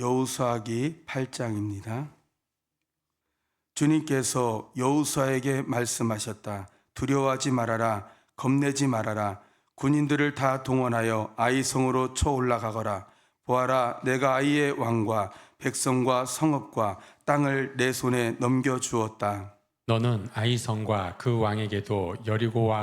여호수아기 8장입니다. 주님께서 여호수아에게 말씀하셨다. 두려워하지 말아라. 겁내지 말아라. 군인들을 다 동원하여 아이성으로 쳐 올라가거라. 보아라, 내가 아이의 왕과 백성과 성읍과 땅을 내 손에 넘겨주었다. 너는 아이성과 그 왕에게도 여리고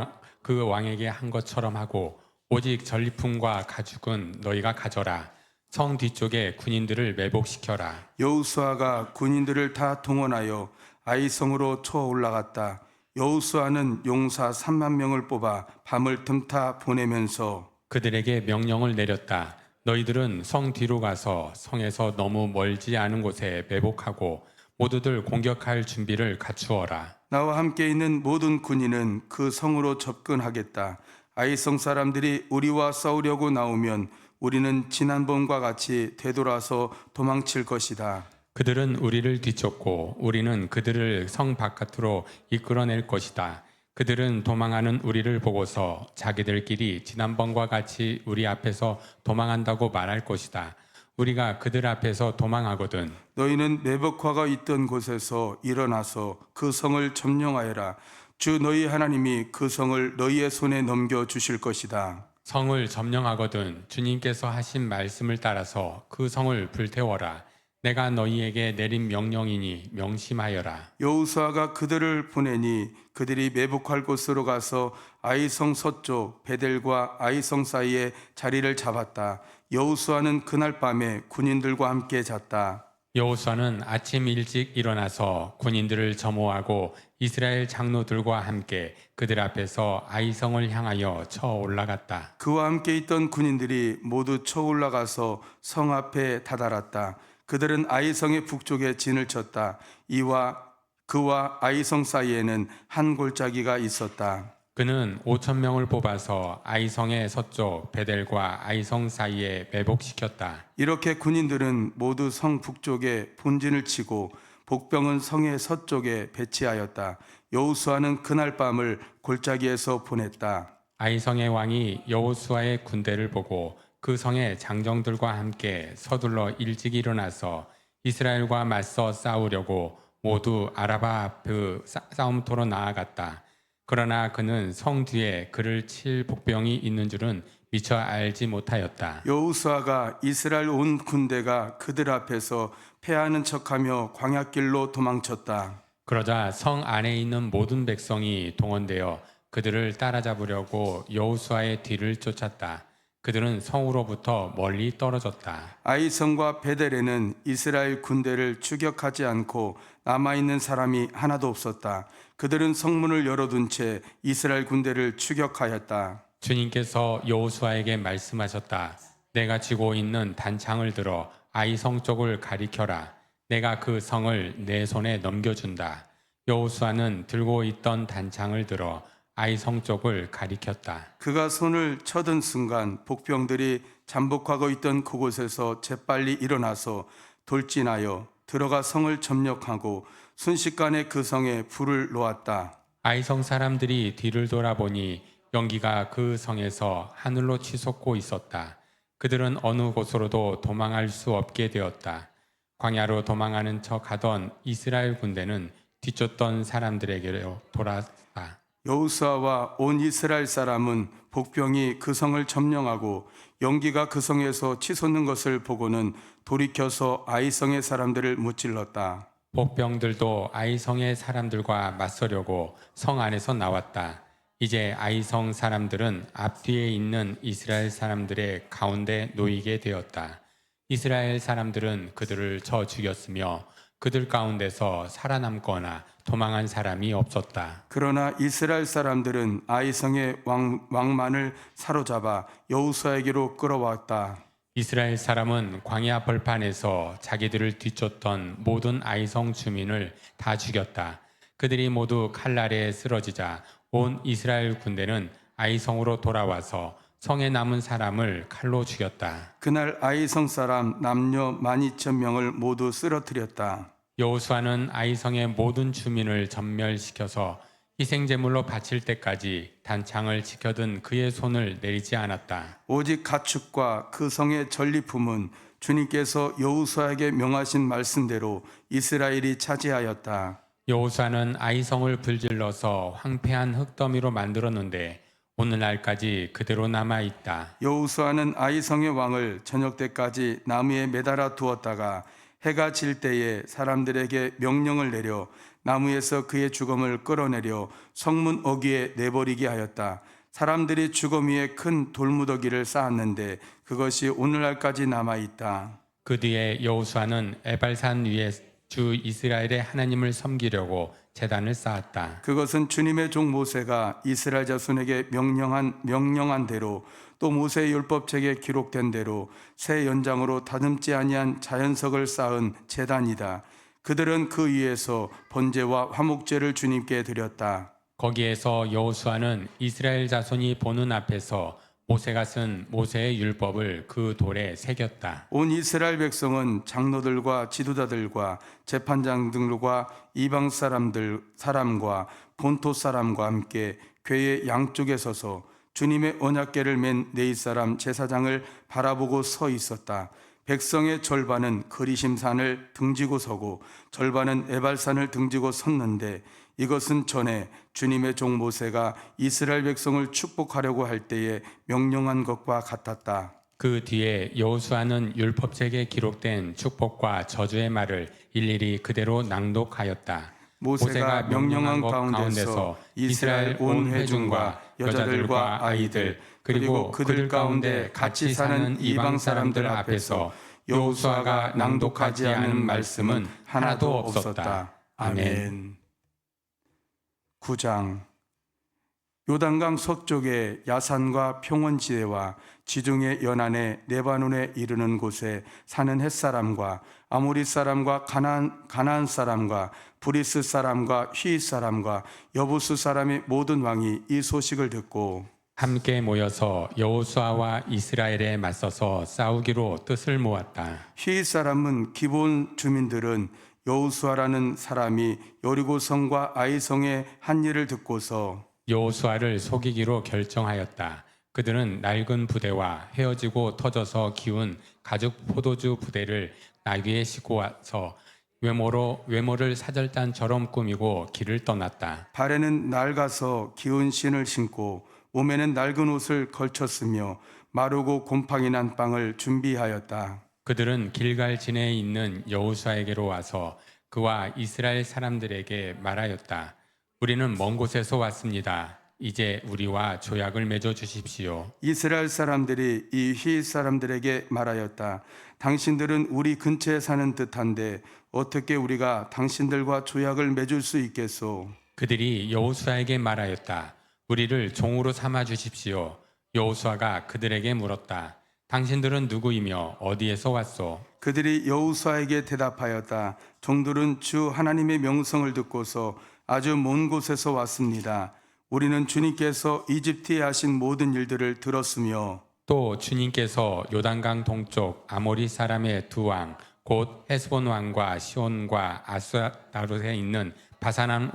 그 왕에게 한 것처럼 하고 오직 전리품과 가죽은 너희가 가져라. 성 뒤쪽에 군인들을 매복시켜라. 여호수아가 군인들을 다 동원하여 아이성으로 쳐 올라갔다. 여호수아는 용사 3만 명을 뽑아 밤을 틈타 보내면서 그들에게 명령을 내렸다. 너희들은 성 뒤로 가서 성에서 너무 멀지 않은 곳에 매복하고 모두들 공격할 준비를 갖추어라. 나와 함께 있는 모든 군인은 그 성으로 접근하겠다. 아이성 사람들이 우리와 싸우려고 나오면 우리는 지난번과 같이 되돌아서 도망칠 것이다. 그들은 우리를 뒤쫓고 우리는 그들을 성 바깥으로 이끌어낼 것이다. 그들은 도망하는 우리를 보고서 자기들끼리 지난번과 같이 우리 앞에서 도망한다고 말할 것이다. 우리가 그들 앞에서 도망하거든 너희는 매복화가 있던 곳에서 일어나서 그 성을 점령하여라. 주 너희 하나님이 그 성을 너희의 손에 넘겨주실 것이다. 성을 점령하거든 주님께서 하신 말씀을 따라서 그 성을 불태워라. 내가 너희에게 내린 명령이니 명심하여라. 여호수아가 그들을 보내니 그들이 매복할 곳으로 가서 아이성 서쪽 베델과 아이성 사이에 자리를 잡았다. 여호수아는 그날 밤에 군인들과 함께 잤다. 여호수아는 아침 일찍 일어나서 군인들을 점호하고 이스라엘 장로들과 함께 그들 앞에서 아이성을 향하여 쳐 올라갔다. 그와 함께 있던 군인들이 모두 쳐 올라가서 성 앞에 다다랐다. 그들은 아이성의 북쪽에 진을 쳤다. 그와 아이성 사이에는 한 골짜기가 있었다. 그는 5,000명을 뽑아서 아이성의 서쪽 베델과 아이성 사이에 매복시켰다. 이렇게 군인들은 모두 성 북쪽에 본진을 치고 복병은 성의 서쪽에 배치하였다. 여호수아는 그날 밤을 골짜기에서 보냈다. 아이성의 왕이 여호수아의 군대를 보고 그 성의 장정들과 함께 서둘러 일찍 일어나서 이스라엘과 맞서 싸우려고 모두 아라바 앞 싸움터로 나아갔다. 그러나 그는 성 뒤에 그를 칠 복병이 있는 줄은 미처 알지 못하였다. 여호수아가 이스라엘 온 군대가 그들 앞에서 패하는 척하며 광야길로 도망쳤다. 그러자 성 안에 있는 모든 백성이 동원되어 그들을 따라잡으려고 여호수아의 뒤를 쫓았다. 그들은 성으로부터 멀리 떨어졌다. 아이성과 베델에는 이스라엘 군대를 추격하지 않고 남아있는 사람이 하나도 없었다. 그들은 성문을 열어둔 채 이스라엘 군대를 추격하였다. 주님께서 여호수아에게 말씀하셨다. 내가 쥐고 있는 단창을 들어 아이성 쪽을 가리켜라. 내가 그 성을 내 손에 넘겨준다. 여호수아는 들고 있던 단창을 들어 아이성 쪽을 가리켰다. 그가 손을 쳐든 순간 복병들이 잠복하고 있던 그곳에서 재빨리 일어나서 돌진하여 들어가 성을 점령하고 순식간에 그 성에 불을 놓았다. 아이성 사람들이 뒤를 돌아보니 연기가 그 성에서 하늘로 치솟고 있었다. 그들은 어느 곳으로도 도망할 수 없게 되었다. 광야로 도망하는 척 하던 이스라엘 군대는 뒤쫓던 사람들에게로 돌아왔다. 여호수아와 온 이스라엘 사람은 복병이 그 성을 점령하고 연기가 그 성에서 치솟는 것을 보고는 돌이켜서 아이성의 사람들을 무찔렀다. 복병들도 아이성의 사람들과 맞서려고 성 안에서 나왔다. 이제 아이성 사람들은 앞뒤에 있는 이스라엘 사람들의 가운데 놓이게 되었다. 이스라엘 사람들은 그들을 쳐 죽였으며 그들 가운데서 살아남거나 도망한 사람이 없었다. 그러나 이스라엘 사람들은 아이성의 왕만을 사로잡아 여호수아에게로 끌어왔다. 이스라엘 사람은 광야 벌판에서 자기들을 뒤쫓던 모든 아이성 주민을 다 죽였다. 그들이 모두 칼날에 쓰러지자 온 이스라엘 군대는 아이성으로 돌아와서 성에 남은 사람을 칼로 죽였다. 그날 아이성 사람 남녀 12,000명을 모두 쓰러뜨렸다. 여호수아는 아이성의 모든 주민을 전멸시켜서 희생제물로 바칠 때까지 단창을 지켜든 그의 손을 내리지 않았다. 오직 가축과 그 성의 전리품은 주님께서 여호수아에게 명하신 말씀대로 이스라엘이 차지하였다. 여호수아는 아이성을 불질러서 황폐한 흙더미로 만들었는데 오늘날까지 그대로 남아 있다. 여호수아는 아이성의 왕을 저녁 때까지 나무에 매달아 두었다가 해가 질 때에 사람들에게 명령을 내려 나무에서 그의 죽음을 끌어내려 성문 어귀에 내버리게 하였다. 사람들이 죽음 위에 큰 돌무더기를 쌓았는데 그것이 오늘날까지 남아 있다. 그 뒤에 여호수아는 에발산 위에 주 이스라엘의 하나님을 섬기려고 제단을 쌓았다. 그것은 주님의 종 모세가 이스라엘 자손에게 명령한 대로 또 모세의 율법책에 기록된 대로 새 연장으로 다듬지 아니한 자연석을 쌓은 제단이다. 그들은 그 위에서 번제와 화목제를 주님께 드렸다. 거기에서 여호수아는 이스라엘 자손이 보는 앞에서 모세가 쓴 모세의 율법을 그 돌에 새겼다. 온 이스라엘 백성은 장로들과 지도자들과 재판장들과 이방 사람과 본토 사람과 함께 궤의 양쪽에 서서 주님의 언약궤를 맨 네이 사람 제사장을 바라보고 서 있었다. 백성의 절반은 그리심산을 등지고 서고 절반은 에발산을 등지고 섰는데 이것은 전에 주님의 종 모세가 이스라엘 백성을 축복하려고 할 때에 명령한 것과 같았다. 그 뒤에 여호수아는 율법책에 기록된 축복과 저주의 말을 일일이 그대로 낭독하였다. 모세가 명령한 것 가운데서 이스라엘 온 회중과 여자들과 아이들 그리고 그들 가운데 같이 사는 이방 사람들 앞에서 여호수아가 낭독하지 않은 말씀은 하나도 없었다. 아멘. 9장. 요단강 서쪽의 야산과 평원지대와 지중해 연안의 레바논에 이르는 곳에 사는 햇사람과 아모리 사람과 가나안 사람과 브리스 사람과 휘 사람과 여부스 사람의 모든 왕이 이 소식을 듣고 함께 모여서 여호수아와 이스라엘에 맞서서 싸우기로 뜻을 모았다. 휘 사람은 기본 주민들은 여호수아라는 사람이 여리고성과 아이성의 한 일을 듣고서 여호수아를 속이기로 결정하였다. 그들은 낡은 부대와 헤어지고 터져서 기운 가죽 포도주 부대를 나귀에 싣고 와서 외모를 사절단처럼 꾸미고 길을 떠났다. 발에는 낡아서 기운 신을 신고 몸에는 낡은 옷을 걸쳤으며 마르고 곰팡이 난 빵을 준비하였다. 그들은 길갈진에 있는 여호수아에게로 와서 그와 이스라엘 사람들에게 말하였다. 우리는 먼 곳에서 왔습니다. 이제 우리와 조약을 맺어 주십시오. 이스라엘 사람들이 이 휘 사람들에게 말하였다. 당신들은 우리 근처에 사는 듯한데 어떻게 우리가 당신들과 조약을 맺을 수 있겠소? 그들이 여호수아에게 말하였다. 우리를 종으로 삼아 주십시오. 여호수아가 그들에게 물었다. 당신들은 누구이며 어디에서 왔소? 그들이 여호수아에게 대답하였다. 종들은 주 하나님의 명성을 듣고서 아주 먼 곳에서 왔습니다. 우리는 주님께서 이집트에 하신 모든 일들을 들었으며 또 주님께서 요단강 동쪽 아모리 사람의 두 왕 곧 헤스본 왕과 시온과 아스다롯에 있는 바산한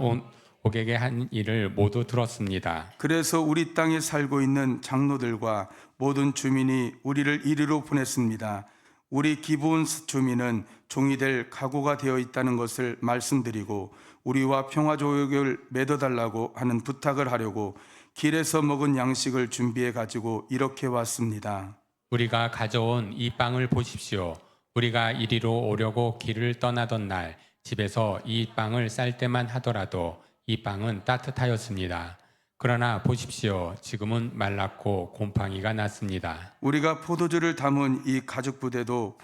옥에게 한 일을 모두 들었습니다. 그래서 우리 땅에 살고 있는 장로들과 모든 주민이 우리를 이리로 보냈습니다. 우리 기브온 주민은 종이 될 각오가 되어 있다는 것을 말씀드리고 우리와 평화조약을 맺어달라고 하는 부탁을 하려고 길에서 먹은 양식을 준비해 가지고 이렇게 왔습니다. 우리가 가져온 이 빵을 보십시오. 우리가 이리로 오려고 길을 떠나던 날 집에서 이 빵을 쌀 때만 하더라도 이 빵은 따뜻하였습니다. 그러나 보십시오. 지금은 말랐고 곰팡이가 났습니다. 우리가 포도주를 담은 이 가죽 부대도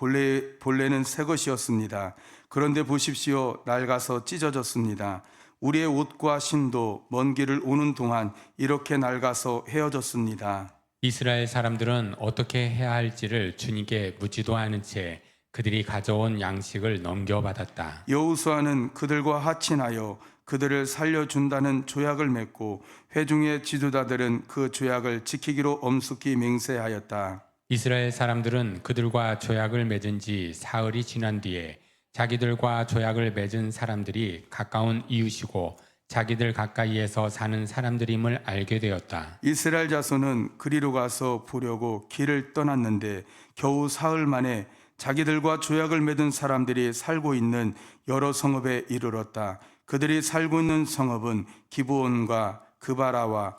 본래는 새 것이었습니다. 그런데 보십시오. 낡아서 찢어졌습니다. 우리의 옷과 신도 먼 길을 오는 동안 이렇게 낡아서 헤어졌습니다. 이스라엘 사람들은 어떻게 해야 할지를 주님께 묻지도 않은 채 그들이 가져온 양식을 넘겨받았다. 여호수아는 그들과 하친하여 그들을 살려준다는 조약을 맺고 회중의 지도자들은 그 조약을 지키기로 엄숙히 맹세하였다. 이스라엘 사람들은 그들과 조약을 맺은 지 사흘이 지난 뒤에 자기들과 조약을 맺은 사람들이 가까운 이웃이고 자기들 가까이에서 사는 사람들임을 알게 되었다. 이스라엘 자손은 그리로 가서 보려고 길을 떠났는데 겨우 사흘 만에 자기들과 조약을 맺은 사람들이 살고 있는 여러 성읍에 이르렀다. 그들이 살고 있는 성읍은 기브온과 그바라와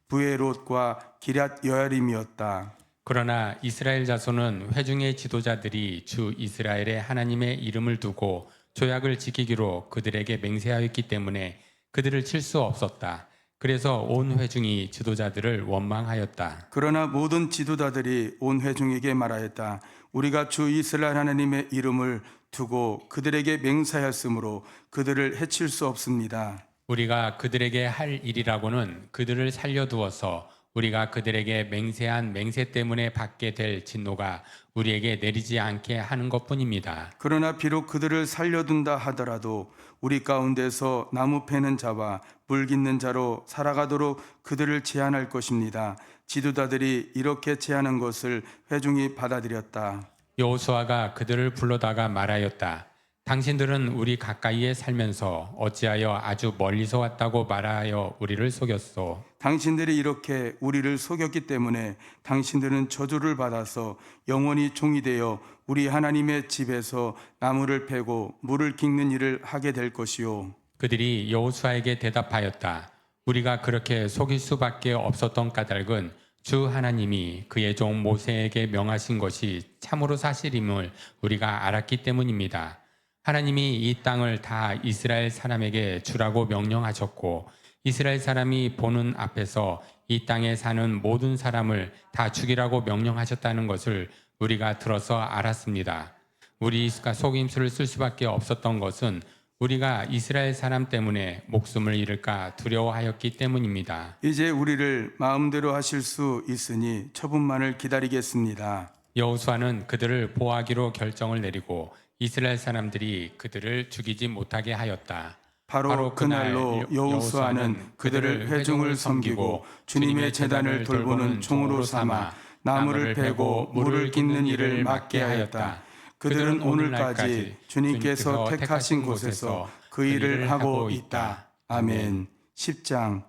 부에롯과 기럇 여아림이었다. 그러나 이스라엘 자손은 회중의 지도자들이 주 이스라엘의 하나님의 이름을 두고 조약을 지키기로 그들에게 맹세하였기 때문에 그들을 칠 수 없었다. 그래서 온 회중이 지도자들을 원망하였다. 그러나 모든 지도자들이 온 회중에게 말하였다. 우리가 주 이스라엘 하나님의 이름을 두고 그들에게 맹세하였으므로 그들을 해칠 수 없습니다. 우리가 그들에게 할 일이라고는 그들을 살려두어서 우리가 그들에게 맹세한 맹세 때문에 받게 될 진노가 우리에게 내리지 않게 하는 것뿐입니다. 그러나 비록 그들을 살려둔다 하더라도 우리 가운데서 나무 패는 자와 물 깃는 자로 살아가도록 그들을 제한할 것입니다. 지도자들이 이렇게 제한한 것을 회중이 받아들였다. 여호수아가 그들을 불러다가 말하였다. 당신들은 우리 가까이에 살면서 어찌하여 아주 멀리서 왔다고 말하여 우리를 속였소. 당신들이 이렇게 우리를 속였기 때문에 당신들은 저주를 받아서 영원히 종이 되어 우리 하나님의 집에서 나무를 패고 물을 깃는 일을 하게 될 것이요. 그들이 여호수아에게 대답하였다. 우리가 그렇게 속일 수밖에 없었던 까닭은 주 하나님이 그의 종 모세에게 명하신 것이 참으로 사실임을 우리가 알았기 때문입니다. 하나님이 이 땅을 다 이스라엘 사람에게 주라고 명령하셨고 이스라엘 사람이 보는 앞에서 이 땅에 사는 모든 사람을 다 죽이라고 명령하셨다는 것을 우리가 들어서 알았습니다. 우리가 속임수를 쓸 수밖에 없었던 것은 우리가 이스라엘 사람 때문에 목숨을 잃을까 두려워하였기 때문입니다. 이제 우리를 마음대로 하실 수 있으니 처분만을 기다리겠습니다. 여호수아는 그들을 보호하기로 결정을 내리고 이스라엘 사람들이 그들을 죽이지 못하게 하였다. 바로 그날로 여호수아는 그들을 회중을 섬기고 주님의 제단을 돌보는 종으로 삼아 나무를 패고 물을 깃는 일을 맡게 하였다. 그들은 오늘까지 주님께서 택하신 곳에서 그 일을 하고 있다. 아멘. 10장.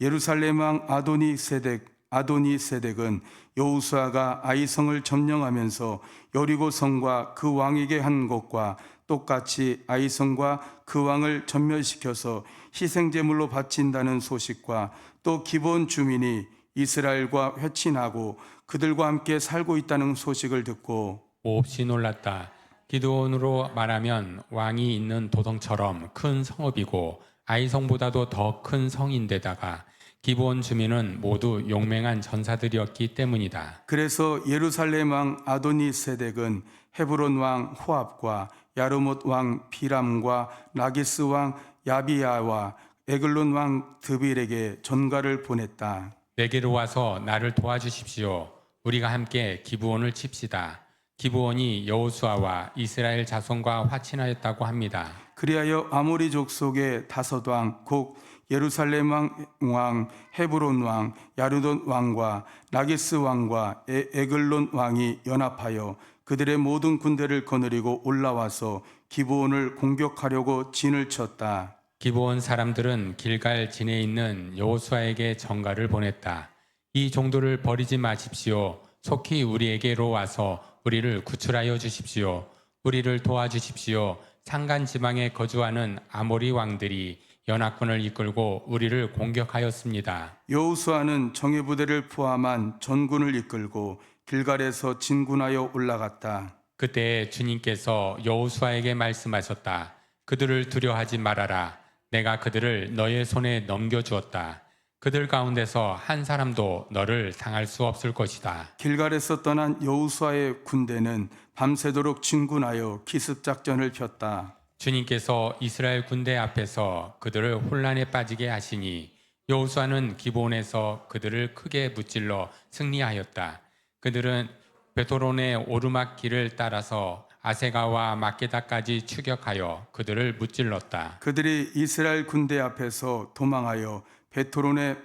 예루살렘 왕 아도니세덱은 여호수아가 아이성을 점령하면서 여리고성과 그 왕에게 한 것과 똑같이 아이성과 그 왕을 전멸시켜서 희생제물로 바친다는 소식과 또 기브온 주민이 이스라엘과 회친하고 그들과 함께 살고 있다는 소식을 듣고 몹시 놀랐다. 기드온으로 말하면 왕이 있는 도성처럼 큰 성읍이고 아이성보다도 더 큰 성인데다가 기브온 주민은 모두 용맹한 전사들이었기 때문이다. 그래서 예루살렘 왕 아도니세덱은 헤브론 왕 호압과 야르못 왕 비람과 라기스 왕 야비야와 에글론 왕 드빌에게 전가를 보냈다. 내게로 와서 나를 도와주십시오. 우리가 함께 기브온을 칩시다. 기브온이 여호수아와 이스라엘 자손과 화친하였다고 합니다. 그리하여 아모리 족속의 다섯 왕, 곧 예루살렘 왕, 헤브론 왕, 야르돈 왕과 라기스 왕과 에글론 왕이 연합하여 그들의 모든 군대를 거느리고 올라와서 기브온을 공격하려고 진을 쳤다. 기브온 사람들은 길갈 진에 있는 여호수아에게 전가를 보냈다. 이 종들을 버리지 마십시오. 속히 우리에게로 와서 우리를 구출하여 주십시오. 우리를 도와주십시오. 산간 지방에 거주하는 아모리 왕들이 연합군을 이끌고 우리를 공격하였습니다. 여호수아는 정예부대를 포함한 전군을 이끌고 길갈에서 진군하여 올라갔다. 그때 주님께서 여호수아에게 말씀하셨다. 그들을 두려워하지 말아라. 내가 그들을 너의 손에 넘겨주었다. 그들 가운데서 한 사람도 너를 당할 수 없을 것이다. 길갈에서 떠난 여호수아의 군대는 밤새도록 진군하여 기습작전을 폈다. 주님께서 이스라엘 군대 앞에서 그들을 혼란에 빠지게 하시니 여호수아는 기브온에서 그들을 크게 무찔러 승리하였다. 그들은 베토론의 오르막 길을 따라서 아세가와 막게다까지 추격하여 그들을 무찔렀다. 그들이 이스라엘 군대 앞에서 도망하여 베토론의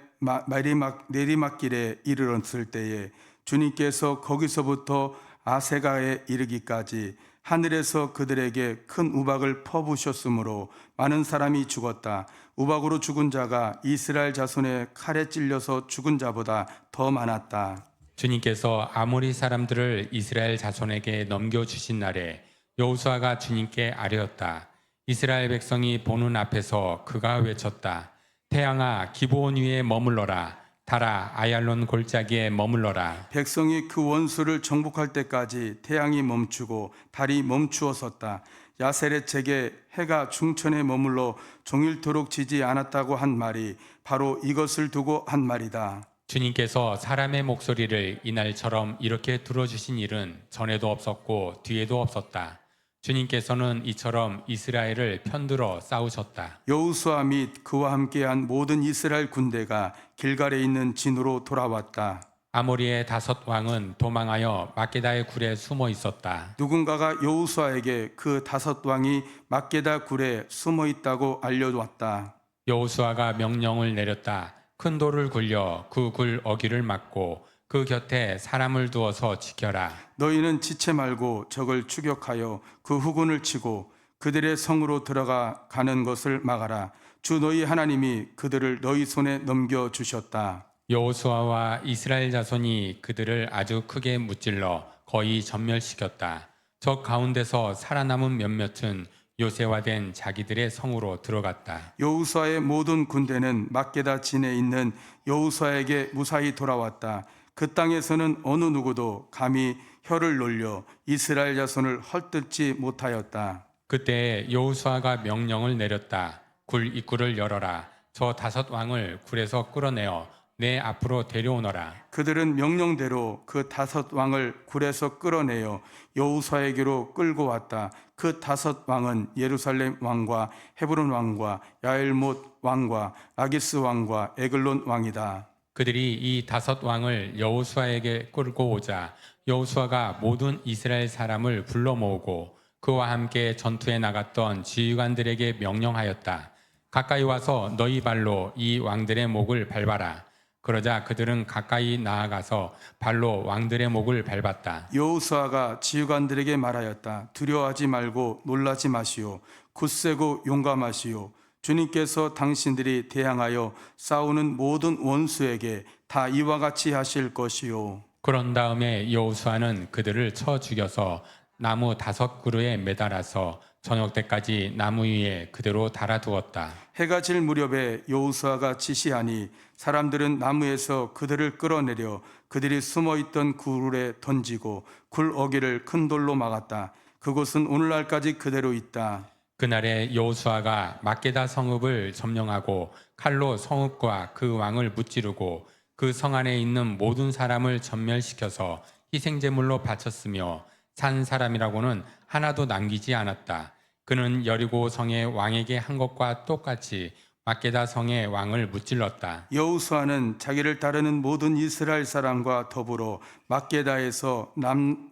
내리막길에 이르렀을 때에 주님께서 거기서부터 아세가에 이르기까지 하늘에서 그들에게 큰 우박을 퍼부으셨으므로 많은 사람이 죽었다. 우박으로 죽은 자가 이스라엘 자손의 칼에 찔려서 죽은 자보다 더 많았다. 주님께서 아모리 사람들을 이스라엘 자손에게 넘겨주신 날에 여호수아가 주님께 아뢰었다. 이스라엘 백성이 보는 앞에서 그가 외쳤다. 태양아 기브온 위에 머물러라. 달아 아얄론 골짜기에 머물러라. 백성이 그 원수를 정복할 때까지 태양이 멈추고 달이 멈추어 섰다. 야세렛에게 해가 중천에 머물러 종일토록 지지 않았다고 한 말이 바로 이것을 두고 한 말이다. 주님께서 사람의 목소리를 이날처럼 이렇게 들어주신 일은 전에도 없었고 뒤에도 없었다. 주님께서는 이처럼 이스라엘을 편들어 싸우셨다. 여호수아 및 그와 함께한 모든 이스라엘 군대가 길갈에 있는 진으로 돌아왔다. 아모리의 5 왕은 도망하여 막게다의 굴에 숨어 있었다. 누군가가 여호수아에게 그 5 왕이 막게다 굴에 숨어 있다고 알려왔다. 여호수아가 명령을 내렸다. 큰 돌을 굴려 그 굴 어귀를 막고 그 곁에 사람을 두어서 지켜라. 너희는 지체 말고 적을 추격하여 그 후군을 치고 그들의 성으로 들어가 가는 것을 막아라. 주 너희 하나님이 그들을 너희 손에 넘겨주셨다. 여호수아와 이스라엘 자손이 그들을 아주 크게 무찔러 거의 전멸시켰다. 적 가운데서 살아남은 몇몇은 요새화된 자기들의 성으로 들어갔다. 여호수아의 모든 군대는 막게다 진에 있는 여호수아에게 무사히 돌아왔다. 그 땅에서는 어느 누구도 감히 혀를 놀려 이스라엘 자손을 헐뜯지 못하였다. 그때 여호수아가 명령을 내렸다. 굴 입구를 열어라. 저 5 왕을 굴에서 끌어내어 내 앞으로 데려오너라. 그들은 명령대로 그 5 왕을 굴에서 끌어내어 여호수아에게로 끌고 왔다. 그 5 왕은 예루살렘 왕과 헤브론 왕과 야엘못 왕과 라기스 왕과 에글론 왕이다. 그들이 이 5 왕을 여호수아에게 끌고 오자 여호수아가 모든 이스라엘 사람을 불러 모으고 그와 함께 전투에 나갔던 지휘관들에게 명령하였다. 가까이 와서 너희 발로 이 왕들의 목을 밟아라. 그러자 그들은 가까이 나아가서 발로 왕들의 목을 밟았다. 여호수아가 지휘관들에게 말하였다. 두려워하지 말고 놀라지 마시오. 굳세고 용감하시오. 주님께서 당신들이 대항하여 싸우는 모든 원수에게 다 이와 같이 하실 것이요. 그런 다음에 여호수아는 그들을 쳐 죽여서 나무 5 그루에 매달아서 저녁 때까지 나무 위에 그대로 달아두었다. 해가 질 무렵에 여호수아가 지시하니 사람들은 나무에서 그들을 끌어내려 그들이 숨어있던 굴에 던지고 굴 어귀를 큰 돌로 막았다. 그곳은 오늘날까지 그대로 있다. 그날에 여호수아가 막게다 성읍을 점령하고 칼로 성읍과 그 왕을 무찌르고 그 성 안에 있는 모든 사람을 전멸시켜서 희생제물로 바쳤으며 산 사람이라고는 하나도 남기지 않았다. 그는 여리고 성의 왕에게 한 것과 똑같이 막게다 성의 왕을 무찔렀다. 여호수아는 자기를 따르는 모든 이스라엘 사람과 더불어 막게다에서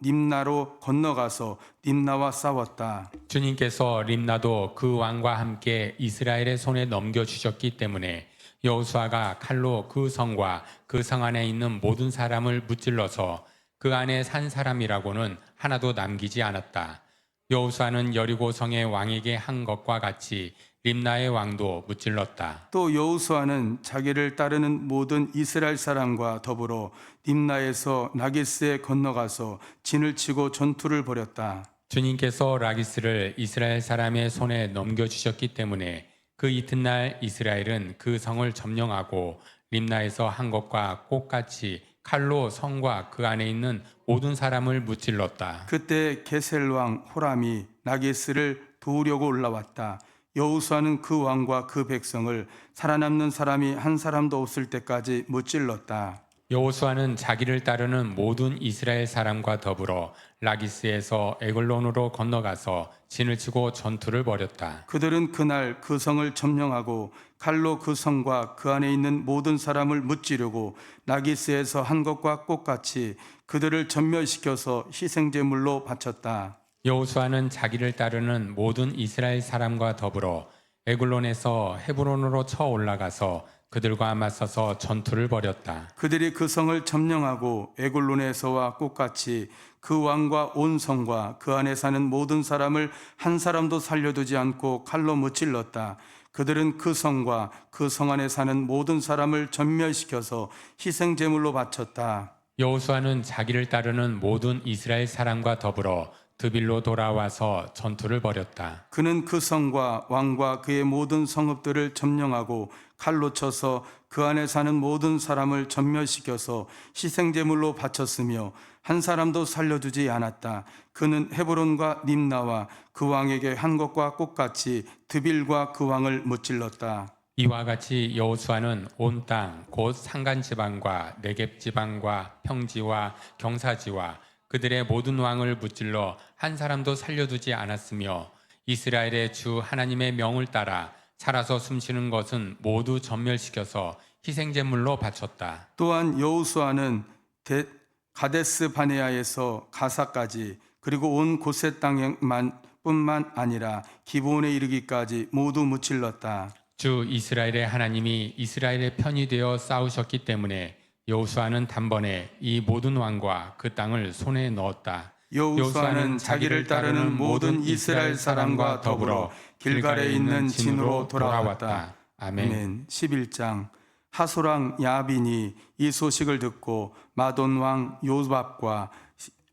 림나로 건너가서 림나와 싸웠다. 주님께서 림나도 그 왕과 함께 이스라엘의 손에 넘겨주셨기 때문에 여호수아가 칼로 그 성과 그 성 안에 있는 모든 사람을 무찔러서 그 안에 산 사람이라고는 하나도 남기지 않았다. 여호수아는 여리고 성의 왕에게 한 것과 같이 림나의 왕도 무찔렀다. 또 여호수아는 자기를 따르는 모든 이스라엘 사람과 더불어 림나에서 라기스에 건너가서 진을 치고 전투를 벌였다. 주님께서 라기스를 이스라엘 사람의 손에 넘겨주셨기 때문에 그 이튿날 이스라엘은 그 성을 점령하고 림나에서 한 것과 똑같이 칼로 성과 그 안에 있는 모든 사람을 무찔렀다. 그때 게셀 왕 호람이 라기스를 도우려고 올라왔다. 여호수아는 그 왕과 그 백성을 살아남는 사람이 한 사람도 없을 때까지 무찔렀다. 여호수아는 자기를 따르는 모든 이스라엘 사람과 더불어 라기스에서 에글론으로 건너가서 진을 치고 전투를 벌였다. 그들은 그날 그 성을 점령하고 칼로 그 성과 그 안에 있는 모든 사람을 무찌르고 라기스에서 한 것과 똑같이 그들을 전멸시켜서 희생제물로 바쳤다. 여호수아는 자기를 따르는 모든 이스라엘 사람과 더불어 에글론에서 헤브론으로 쳐 올라가서 그들과 맞서서 전투를 벌였다. 그들이 그 성을 점령하고 에글론에서와 똑같이 그 왕과 온 성과 그 안에 사는 모든 사람을 한 사람도 살려두지 않고 칼로 무찔렀다. 그들은 그 성과 그 성 안에 사는 모든 사람을 전멸시켜서 희생제물로 바쳤다. 여호수아는 자기를 따르는 모든 이스라엘 사람과 더불어 드빌로 돌아와서 전투를 벌였다. 그는 그 성과 왕과 그의 모든 성읍들을 점령하고 칼로 쳐서 그 안에 사는 모든 사람을 전멸시켜서 희생제물로 바쳤으며 한 사람도 살려주지 않았다. 그는 헤브론과 림나와 그 왕에게 한 것과 똑같이 드빌과 그 왕을 무찔렀다. 이와 같이 여호수아는 온 땅 곧 산간 지방과 네겝 지방과 평지와 경사지와 그들의 모든 왕을 무찔러 한 사람도 살려두지 않았으며 이스라엘의 주 하나님의 명을 따라 살아서 숨쉬는 것은 모두 전멸시켜서 희생제물로 바쳤다. 또한 여호수아는 가데스 바네아에서 가사까지 그리고 온 고세 땅에만 뿐만 아니라 기브온에 이르기까지 모두 무찔렀다. 주 이스라엘의 하나님이 이스라엘의 편이 되어 싸우셨기 때문에 여호수아는 단번에 이 모든 왕과 그 땅을 손에 넣었다. 여호수아는 자기를 따르는 모든 이스라엘 사람과 더불어 길갈에 있는 진으로 돌아왔다. 아멘. 11장. 하소랑 야빈이 이 소식을 듣고 마돈 왕 요밥과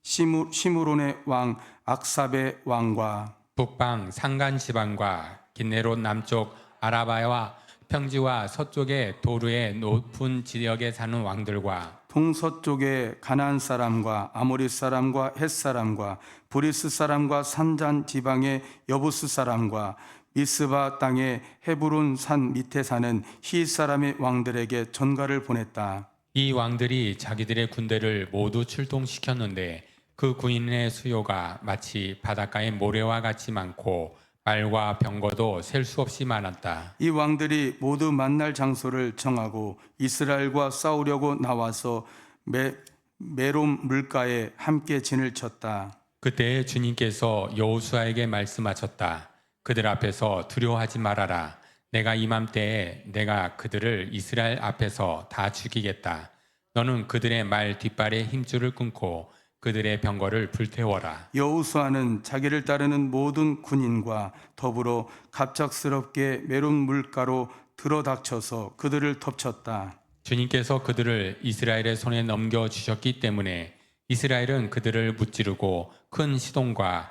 시므론의 왕 악삽의 왕과 북방 산간 지방과 긴네롯 남쪽 아라바와 평지와 서쪽의 도르의 높은 지역에 사는 왕들과 동서쪽의 가나안 사람과 아모리 사람과 헷 사람과 브리스 사람과 산잔 지방의 여부스 사람과 미스바 땅의 헤브론 산 밑에 사는 히 사람의 왕들에게 전가를 보냈다. 이 왕들이 자기들의 군대를 모두 출동시켰는데 그 군인의 수요가 마치 바닷가의 모래와 같이 많고 말과 병거도 셀 수 없이 많았다. 이 왕들이 모두 만날 장소를 정하고 이스라엘과 싸우려고 나와서 메롬 물가에 함께 진을 쳤다. 그때 주님께서 여호수아에게 말씀하셨다. 그들 앞에서 두려워하지 말아라. 내가 이맘때에 내가 그들을 이스라엘 앞에서 다 죽이겠다. 너는 그들의 말 뒷발에 힘줄을 끊고 그들의 병거를 불태워라. 여호수아는 자기를 따르는 모든 군인과 더불어 갑작스럽게 메론 물가로 들어닥쳐서 그들을 덮쳤다. 주님께서 그들을 이스라엘의 손에 넘겨주셨기 때문에 이스라엘은 그들을 무찌르고 큰 시돈과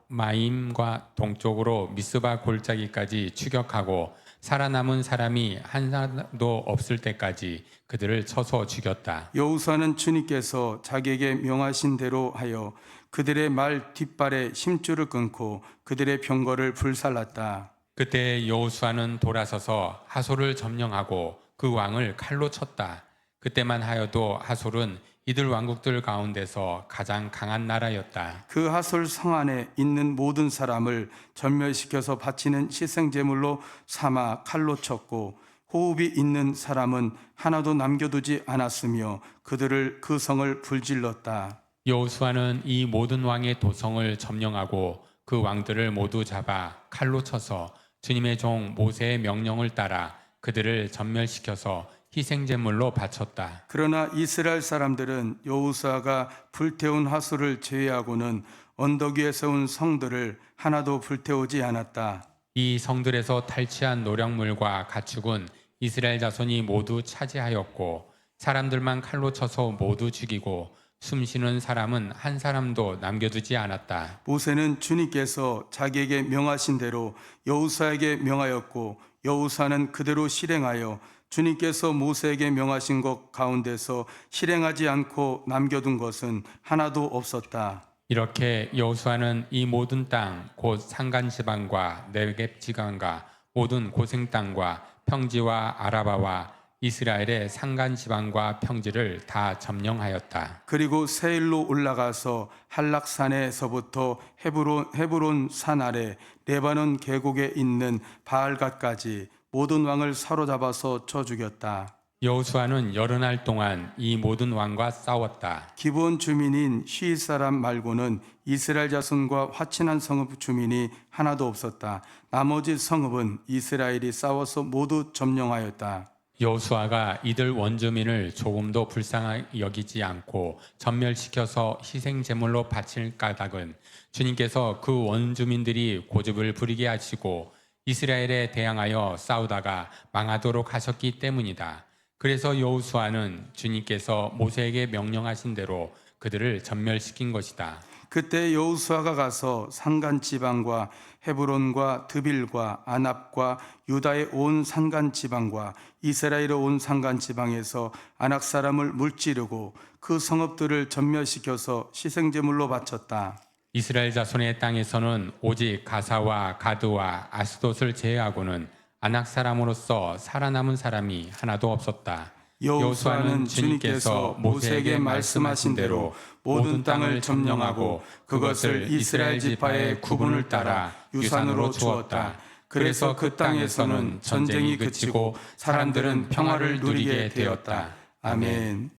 미스보로마임과 동쪽으로 미스바 골짜기까지 추격하고 살아남은 사람이 한 사람도 없을 때까지 그들을 쳐서 죽였다. 여호수아는 주님께서 자기에게 명하신 대로 하여 그들의 말 뒷발에 힘줄을 끊고 그들의 병거를 불살랐다. 그때 여호수아는 돌아서서 하솔을 점령하고 그 왕을 칼로 쳤다. 그때만 하여도 하솔은 이들 왕국들 가운데서 가장 강한 나라였다. 그 하솔 성 안에 있는 모든 사람을 전멸시켜서 바치는 희생제물로 삼아 칼로 쳤고 호흡이 있는 사람은 하나도 남겨두지 않았으며 그들을 그 성을 불질렀다. 여호수아는 이 모든 왕의 도성을 점령하고 그 왕들을 모두 잡아 칼로 쳐서 주님의 종 모세의 명령을 따라 그들을 전멸시켜서 희생제물로 바쳤다. 그러나 이스라엘 사람들은 여호수아가 불태운 하솔을 제외하고는 언덕 위에 세운 성들을 하나도 불태우지 않았다. 이 성들에서 탈취한 노력물과 가축은 이스라엘 자손이 모두 차지하였고 사람들만 칼로 쳐서 모두 죽이고 숨쉬는 사람은 한 사람도 남겨두지 않았다. 모세는 주님께서 자기에게 명하신 대로 여호수아에게 명하였고 여호수아는 그대로 실행하여 주님께서 모세에게 명하신 것 가운데서 실행하지 않고 남겨둔 것은 하나도 없었다. 이렇게 여호수아는 이 모든 땅 곧 산간 지방과 네겝 지방과 모든 고생 땅과 평지와 아라바와 이스라엘의 산간 지방과 평지를 다 점령하였다. 그리고 세일로 올라가서 한락산에서부터 헤브론 산 아래 레바논 계곡에 있는 바알갓까지 모든 왕을 사로잡아서 쳐 죽였다. 여호수아는 여러 날 동안 이 모든 왕과 싸웠다. 기브온 주민인 시 사람 말고는 이스라엘 자손과 화친한 성읍 주민이 하나도 없었다. 나머지 성읍은 이스라엘이 싸워서 모두 점령하였다. 여호수아가 이들 원주민을 조금도 불쌍히 여기지 않고 전멸시켜서 희생제물로 바칠 까닭은 주님께서 그 원주민들이 고집을 부리게 하시고 이스라엘에 대항하여 싸우다가 망하도록 하셨기 때문이다. 그래서 여호수아는 주님께서 모세에게 명령하신 대로 그들을 전멸시킨 것이다. 그때 여호수아가 가서 산간 지방과 헤브론과 드빌과 아납과 유다의 온 산간 지방과 이스라엘의 온 산간 지방에서 아낙 사람을 물찌르고 그 성읍들을 전멸시켜서 희생제물로 바쳤다. 이스라엘 자손의 땅에서는 오직 가사와 가드와 아스돗을 제외하고는 아낙 사람으로서 살아남은 사람이 하나도 없었다. 여호수아는 주님께서 모세에게 말씀하신 대로 모든 땅을 점령하고 그것을 이스라엘 지파의 구분을 따라 유산으로 주었다. 그래서 그 땅에서는 전쟁이 그치고 사람들은 평화를 누리게 되었다. 아멘.